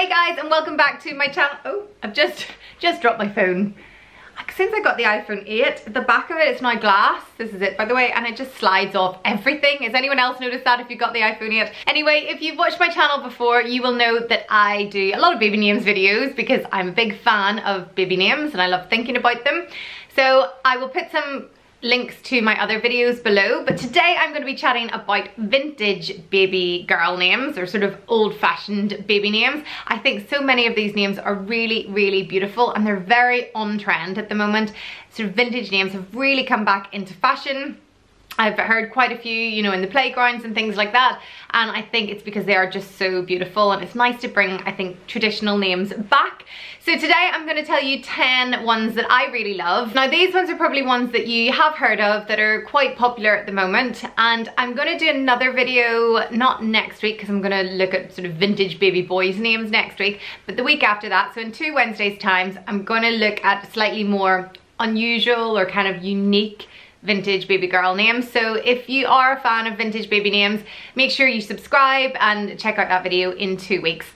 Hey guys, and welcome back to my channel. Oh, I've just dropped my phone. Since I got the iPhone 8, the back of it is now glass. This is it, by the way, and it just slides off everything. Has anyone else noticed that if you got the iPhone 8? Anyway, if you've watched my channel before, you will know that I do a lot of baby names videos because I'm a big fan of baby names and I love thinking about them. So I will put some links to my other videos below, but today I'm going to be chatting about vintage baby girl names, or sort of old-fashioned baby names. I think so many of these names are really beautiful and they're very on trend at the moment. Sort of vintage names have really come back into fashion. I've heard quite a few, you know, in the playgrounds and things like that, and I think it's because they are just so beautiful and it's nice to bring, I think, traditional names back. So today I'm going to tell you 10 ones that I really love. Now these ones are probably ones that you have heard of that are quite popular at the moment, and I'm going to do another video, not next week because I'm going to look at sort of vintage baby boys names next week, but the week after that, so in 2 Wednesdays times, I'm going to look at slightly more unusual or kind of unique vintage baby girl names. So if you are a fan of vintage baby names, make sure you subscribe and check out that video in 2 weeks.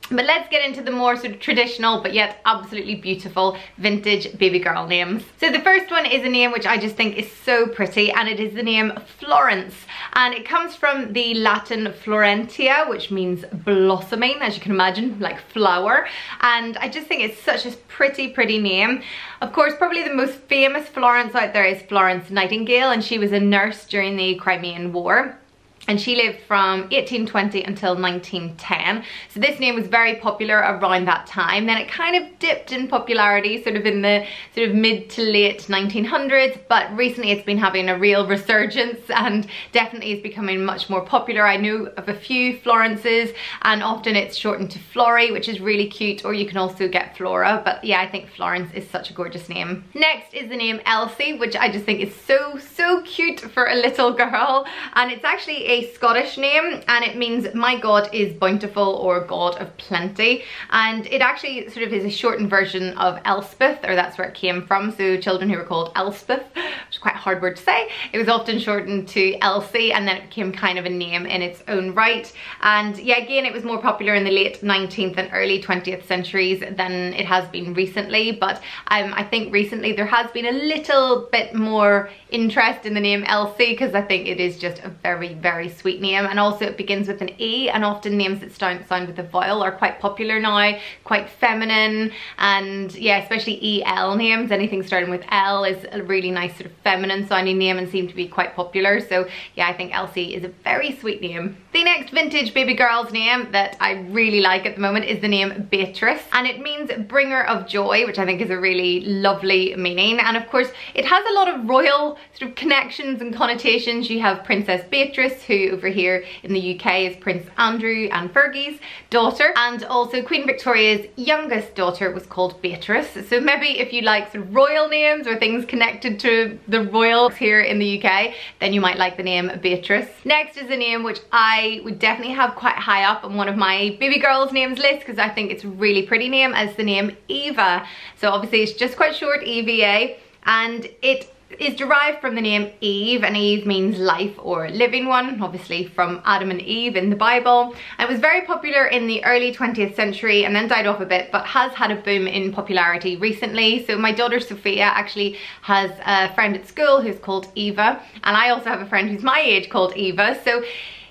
But let's get into the more sort of traditional but yet absolutely beautiful vintage baby girl names. So the first one is a name which I just think is so pretty, and it is the name Florence, and it comes from the Latin Florentia, which means blossoming, as you can imagine, like flower, and I just think it's such a pretty name. Of course, probably the most famous Florence out there is Florence Nightingale, and she was a nurse during the Crimean War. And she lived from 1820 until 1910. So this name was very popular around that time. Then it kind of dipped in popularity sort of in the sort of mid to late 1900s, but recently it's been having a real resurgence and definitely is becoming much more popular. I know of a few Florences, and often it's shortened to Flory, which is really cute, or you can also get Flora, but yeah, I think Florence is such a gorgeous name. Next is the name Elsie, which I just think is so cute for a little girl, and it's actually a Scottish name, and it means my God is bountiful, or God of plenty, and it actually sort of is a shortened version of Elspeth, or that's where it came from. So children who were called Elspeth, which is quite a hard word to say, it was often shortened to Elsie, and then it became kind of a name in its own right. And yeah, again, it was more popular in the late 19th and early 20th centuries than it has been recently, but I think recently there has been a little bit more interest in the name Elsie because I think it is just a very sweet name, and also it begins with an E, and often names that sound with a vowel are quite popular now, quite feminine, and yeah, especially EL names, anything starting with L is a really nice sort of feminine sounding name and seem to be quite popular. So yeah, I think Elsie is a very sweet name. The next vintage baby girl's name that I really like at the moment is the name Beatrice, and it means bringer of joy, which I think is a really lovely meaning, and of course it has a lot of royal sort of connections and connotations. You have Princess Beatrice, who over here in the UK is Prince Andrew and Fergie's daughter, and also Queen Victoria's youngest daughter was called Beatrice. So maybe if you like sort of royal names or things connected to the royals here in the UK, then you might like the name Beatrice. Next is a name which I would definitely have quite high up on one of my baby girls names list because I think it's a really pretty name, as the name Eva. So obviously it's just quite short, EVA, and it is derived from the name Eve, and Eve means life or living one, obviously from Adam and Eve in the Bible. It was very popular in the early 20th century and then died off a bit, but has had a boom in popularity recently. So my daughter Sophia actually has a friend at school who's called Eva, and I also have a friend who's my age called Eva. So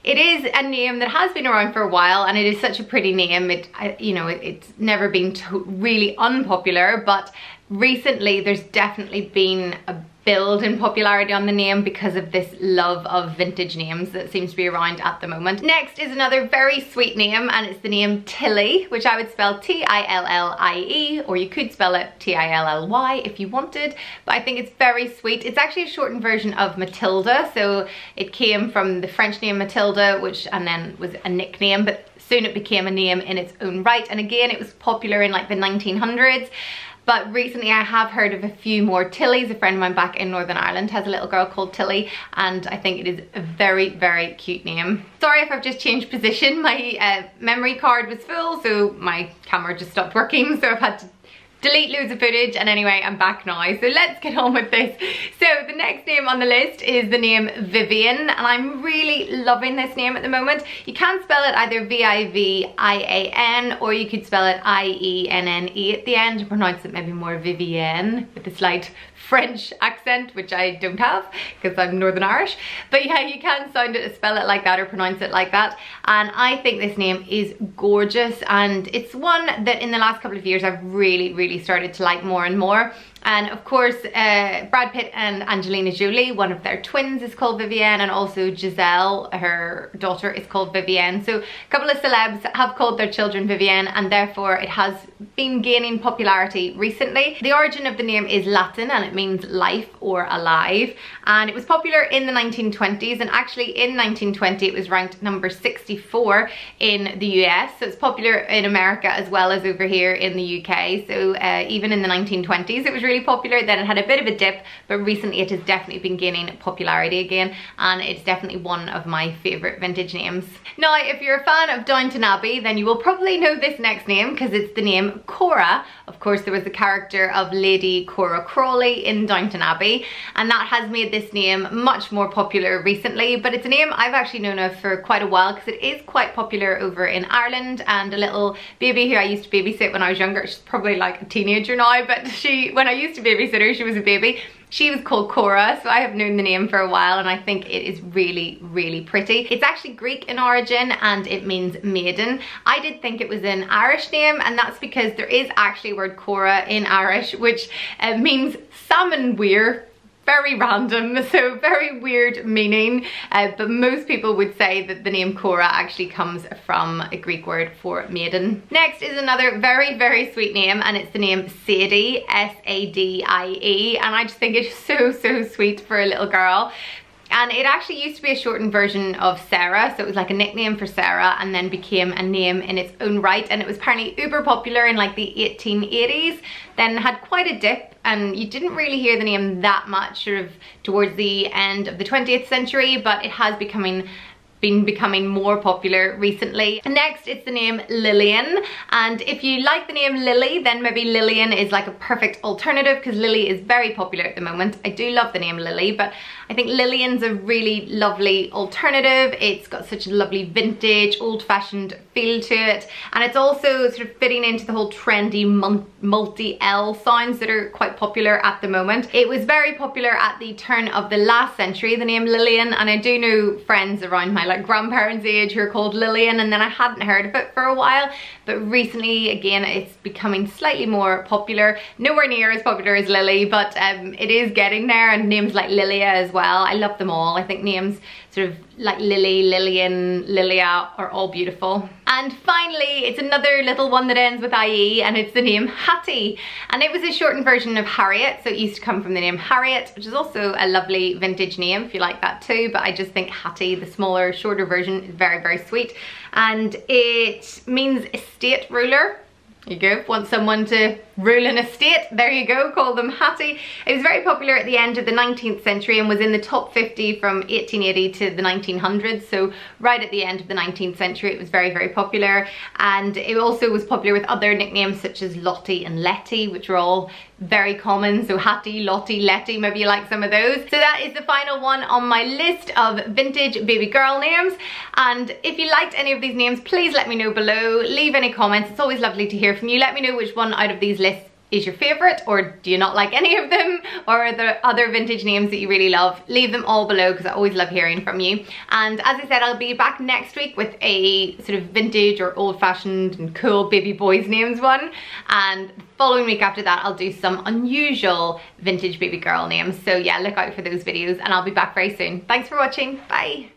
it is a name that has been around for a while, and it is such a pretty name. It's never been really unpopular, but recently there's definitely been a build in popularity on the name because of this love of vintage names that seems to be around at the moment. Next is another very sweet name, and it's the name Tilly, which I would spell Tillie, or you could spell it Tilly if you wanted, but I think it's very sweet. It's actually a shortened version of Matilda, so it came from the French name Matilda, which and then was a nickname, but soon it became a name in its own right, and again it was popular in like the 1900s. But recently I have heard of a few more Tillys. A friend of mine back in Northern Ireland has a little girl called Tilly, and I think it is a very cute name. Sorry if I've just changed position. My memory card was full, so my camera just stopped working, so I've had to delete loads of footage, and anyway, I'm back now. So let's get on with this. So the next name on the list is the name Vivian, and I'm really loving this name at the moment. You can spell it either V-I-V-I-A-N, or you could spell it I-E-N-N-E at the end and pronounce it maybe more Vivienne with a slight French accent, which I don't have because I'm Northern Irish. But yeah, you can sound it, spell it like that or pronounce it like that. And I think this name is gorgeous, and it's one that in the last couple of years I've really started to like more and more. And of course, Brad Pitt and Angelina Jolie, one of their twins is called Vivian, and also Giselle, her daughter, is called Vivian. So a couple of celebs have called their children Vivian, and therefore it has been gaining popularity recently. The origin of the name is Latin, and it means life or alive. And it was popular in the 1920s, and actually in 1920 it was ranked number 64 in the US. So it's popular in America as well as over here in the UK. So even in the 1920s it was really popular. Then it had a bit of a dip, but recently it has definitely been gaining popularity again, and it's definitely one of my favorite vintage names. Now, if you're a fan of Downton Abbey, then you will probably know this next name because it's the name Cora. Of course, there was the character of Lady Cora Crawley in Downton Abbey, and that has made this name much more popular recently, but it's a name I've actually known of for quite a while because it is quite popular over in Ireland. And a little baby who I used to babysit when I was younger, she's probably like a teenager now, but when I used to babysit her, she was a baby. She was called Cora, so I have known the name for a while, and I think it is really pretty. It's actually Greek in origin, and it means maiden. I did think it was an Irish name, and that's because there is actually a word Cora in Irish, which means salmon weir. Very random, so very weird meaning, but most people would say that the name Cora actually comes from a Greek word for maiden. Next is another very sweet name, and it's the name Sadie, S-A-D-I-E, and I just think it's so sweet for a little girl. And it actually used to be a shortened version of Sarah, so it was like a nickname for Sarah and then became a name in its own right, and it was apparently uber popular in like the 1880s, then had quite a dip, and you didn't really hear the name that much sort of towards the end of the 20th century, but it has been becoming more popular recently. Next, it's the name Lillian, and if you like the name Lily, then maybe Lillian is like a perfect alternative because Lily is very popular at the moment. I do love the name Lily, but I think Lillian's a really lovely alternative. It's got such a lovely vintage, old-fashioned feel to it, and it's also sort of fitting into the whole trendy multi-L sounds that are quite popular at the moment. It was very popular at the turn of the last century, the name Lillian, and I do know friends around my like grandparents' age who are called Lillian, and then I hadn't heard of it for a while, but recently again it's becoming slightly more popular. Nowhere near as popular as Lily, but it is getting there, and names like Lilia as well. I love them all. I think names sort of like Lily, Lillian, Lilia are all beautiful. And finally, it's another little one that ends with IE, and it's the name Hattie. And it was a shortened version of Harriet, so it used to come from the name Harriet, which is also a lovely vintage name if you like that too, but I just think Hattie, the smaller, shorter version, is very sweet. And it means estate ruler. There you go. Want someone to rule an estate? There you go. Call them Hattie. It was very popular at the end of the 19th century and was in the top 50 from 1880 to the 1900s. So right at the end of the 19th century, it was very popular. And it also was popular with other nicknames such as Lottie and Letty, which were all very common. So Hattie, Lottie, Letty, maybe you like some of those. So that is the final one on my list of vintage baby girl names. And if you liked any of these names, please let me know below. Leave any comments. It's always lovely to hear from you. Let me know which one out of these lists is your favorite, or do you not like any of them, or are there other vintage names that you really love? Leave them all below because I always love hearing from you. And as I said, I'll be back next week with a sort of vintage or old-fashioned and cool baby boys names one, and the following week after that I'll do some unusual vintage baby girl names. So yeah, look out for those videos, and I'll be back very soon. Thanks for watching. Bye.